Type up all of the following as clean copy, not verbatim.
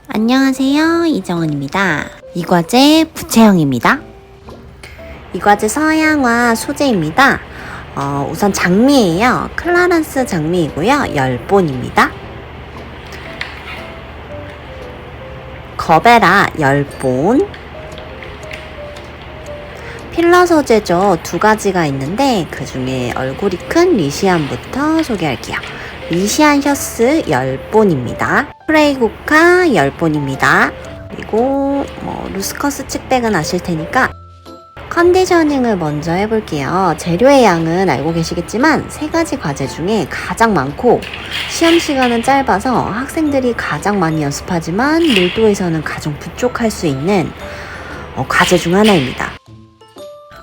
안녕하세요, 이정은입니다. 이 과제 부채형입니다. 이 과제 서양화 소재입니다. 우선 장미예요. 클라런스 장미이고요. 10본입니다. 거베라 10본. 필러 소재죠. 두 가지가 있는데 그 중에 얼굴이 큰 리시안부터 소개할게요. 리시안 셔츠 10본입니다. 프레이고카 10본입니다. 그리고 루스커스 측백은 아실 테니까 컨디셔닝을 먼저 해볼게요. 재료의 양은 알고 계시겠지만 3가지 과제 중에 가장 많고 시험 시간은 짧아서 학생들이 가장 많이 연습하지만 밀도에서는 가장 부족할 수 있는 과제 중 하나입니다.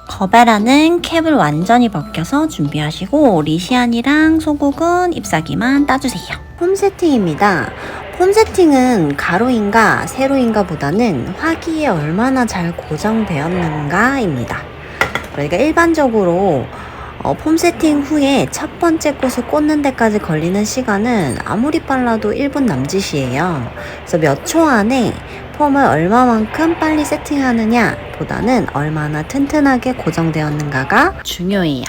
거베라는 캡을 완전히 벗겨서 준비하시고 리시안이랑 소국은 잎사귀만 따주세요. 폼 세팅입니다. 폼 세팅은 가로인가 세로인가 보다는 화기에 얼마나 잘 고정되었는가입니다. 그러니까 일반적으로 폼 세팅 후에 첫 번째 꽃을 꽂는 데까지 걸리는 시간은 아무리 빨라도 1분 남짓이에요. 그래서 몇 초 안에 폼을 얼마만큼 빨리 세팅하느냐 보다는 얼마나 튼튼하게 고정되었는가가 중요해요.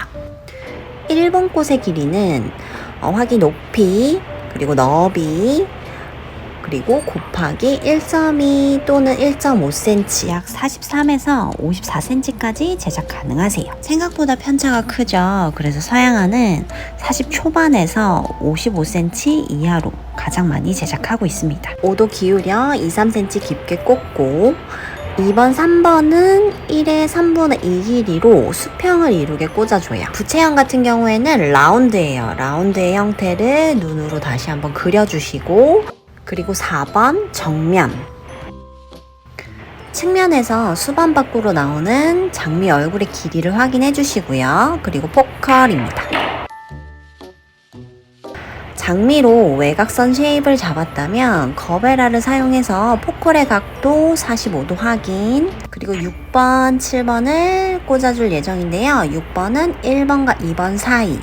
1번 꽃의 길이는 화기 높이, 그리고 너비, 그리고 곱하기 1.2 또는 1.5cm, 약 43에서 54cm까지 제작 가능하세요. 생각보다 편차가 크죠. 그래서 서양화는 40 초반에서 55cm 이하로 가장 많이 제작하고 있습니다. 5도 기울여 2-3cm 깊게 꽂고 2번, 3번은 1의 3분의 2 길이로 수평을 이루게 꽂아줘요. 부채형 같은 경우에는 라운드예요. 라운드의 형태를 눈으로 다시 한번 그려주시고, 그리고 4번 정면, 측면에서 수반 밖으로 나오는 장미 얼굴의 길이를 확인해 주시고요. 그리고 포컬입니다. 장미로 외곽선 쉐입을 잡았다면 거베라를 사용해서 포컬의 각도 45도 확인, 그리고 6번, 7번을 꽂아줄 예정인데요. 6번은 1번과 2번 사이,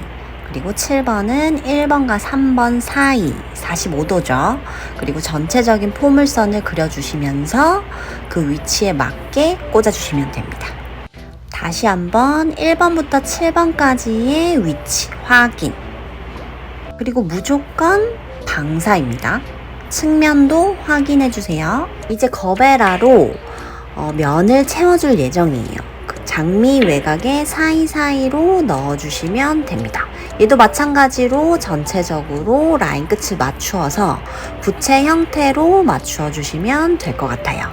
그리고 7번은 1번과 3번 사이 45도죠. 그리고 전체적인 포물선을 그려주시면서 그 위치에 맞게 꽂아주시면 됩니다. 다시 한번 1번부터 7번까지의 위치 확인, 그리고 무조건 방사입니다. 측면도 확인해주세요. 이제 거베라로 면을 채워줄 예정이에요. 장미 외곽에 사이사이로 넣어주시면 됩니다. 얘도 마찬가지로 전체적으로 라인 끝을 맞추어서 부채 형태로 맞추어 주시면 될 것 같아요.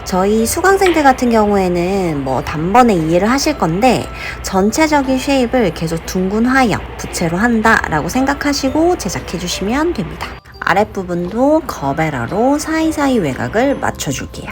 저희 수강생들 같은 경우에는 단번에 이해를 하실 건데 전체적인 쉐입을 계속 둥근 화형 부채로 한다라고 생각하시고 제작해 주시면 됩니다. 아랫부분도 거베라로 사이사이 외곽을 맞춰줄게요.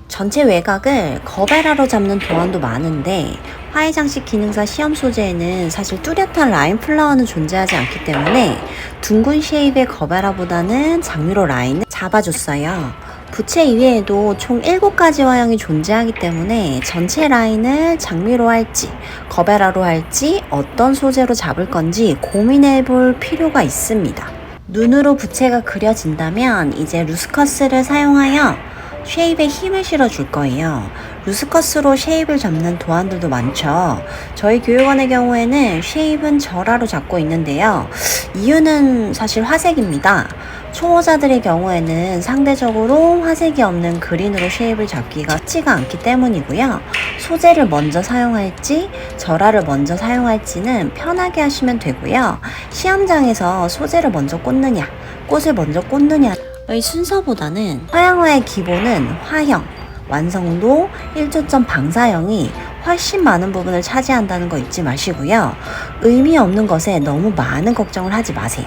전체 외곽을 거베라로 잡는 도안도 많은데 화해장식 기능사 시험 소재에는 사실 뚜렷한 라인 플라워는 존재하지 않기 때문에 둥근 쉐입의 거베라보다는 장미로 라인을 잡아줬어요. 부채 이외에도 총 7가지 화형이 존재하기 때문에 전체 라인을 장미로 할지 거베라로 할지 어떤 소재로 잡을 건지 고민해 볼 필요가 있습니다. 눈으로 부채가 그려진다면 이제 루스커스를 사용하여 쉐입에 힘을 실어줄 거예요. 루스커스로 쉐입을 잡는 도안들도 많죠. 저희 교육원의 경우에는 쉐입은 절하로 잡고 있는데요. 이유는 사실 화색입니다. 초보자들의 경우에는 상대적으로 화색이 없는 그린으로 쉐입을 잡기가 쉽지가 않기 때문이고요. 소재를 먼저 사용할지 절하를 먼저 사용할지는 편하게 하시면 되고요. 시험장에서 소재를 먼저 꽂느냐 꽃을 먼저 꽂느냐 의 순서보다는 서양화의 기본은 화형, 완성도, 1초점 방사형이 훨씬 많은 부분을 차지한다는 거 잊지 마시고요. 의미 없는 것에 너무 많은 걱정을 하지 마세요.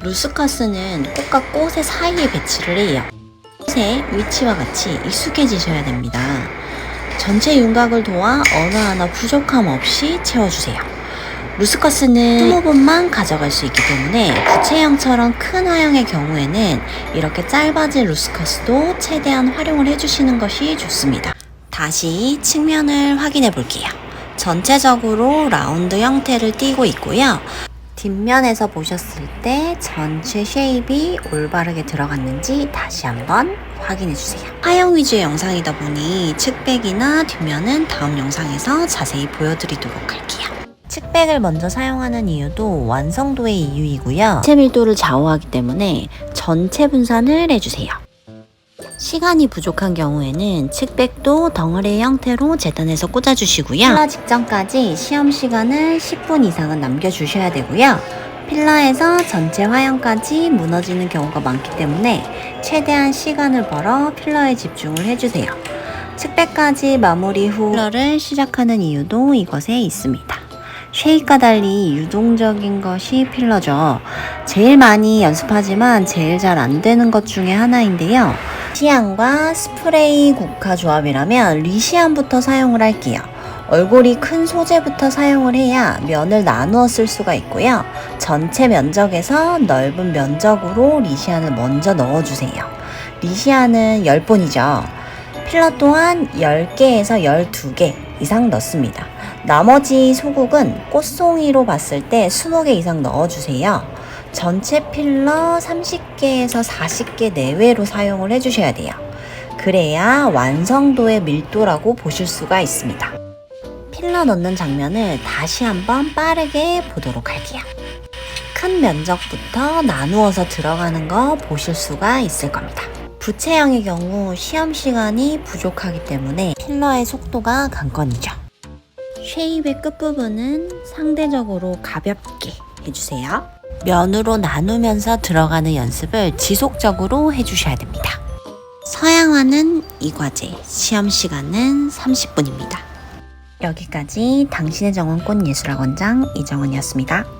루스커스는 꽃과 꽃의 사이에 배치를 해요. 꽃의 위치와 같이 익숙해지셔야 됩니다. 전체 윤곽을 도와 어느 하나 부족함 없이 채워주세요. 루스커스는 20번만 가져갈 수 있기 때문에 부채형처럼 큰 화형의 경우에는 이렇게 짧아진 루스커스도 최대한 활용을 해주시는 것이 좋습니다. 다시 측면을 확인해 볼게요. 전체적으로 라운드 형태를 띠고 있고요. 뒷면에서 보셨을 때 전체 쉐입이 올바르게 들어갔는지 다시 한번 확인해주세요. 하영 위주의 영상이다 보니 측백이나 뒷면은 다음 영상에서 자세히 보여드리도록 할게요. 측백을 먼저 사용하는 이유도 완성도의 이유이고요. 전체 밀도를 좌우하기 때문에 전체 분산을 해주세요. 시간이 부족한 경우에는 측백도 덩어리 형태로 재단해서 꽂아주시고요. 필러 직전까지 시험 시간을 10분 이상은 남겨주셔야 되고요. 필러에서 전체 화형까지 무너지는 경우가 많기 때문에 최대한 시간을 벌어 필러에 집중을 해주세요. 측백까지 마무리 후 필러를 시작하는 이유도 이것에 있습니다. 쉐입과 달리 유동적인 것이 필러죠. 제일 많이 연습하지만 제일 잘 안 되는 것 중에 하나인데요. 리시안과 스프레이 국화 조합이라면 리시안부터 사용을 할게요. 얼굴이 큰 소재부터 사용을 해야 면을 나누어 쓸 수가 있고요. 전체 면적에서 넓은 면적으로 리시안을 먼저 넣어주세요. 리시안은 10본이죠. 필러 또한 10개에서 12개 이상 넣습니다. 나머지 소국은 꽃송이로 봤을 때 20개 이상 넣어주세요. 전체 필러 30개에서 40개 내외로 사용을 해주셔야 돼요. 그래야 완성도의 밀도라고 보실 수가 있습니다. 필러 넣는 장면을 다시 한번 빠르게 보도록 할게요. 큰 면적부터 나누어서 들어가는 거 보실 수가 있을 겁니다. 부채형의 경우 시험 시간이 부족하기 때문에 필러의 속도가 관건이죠. 쉐입의 끝부분은 상대적으로 가볍게 해주세요. 면으로 나누면서 들어가는 연습을 지속적으로 해주셔야 됩니다. 서양화는 이 과제, 시험 시간은 30분입니다. 여기까지 당신의 정원 꽃예술학원장 이정은이었습니다.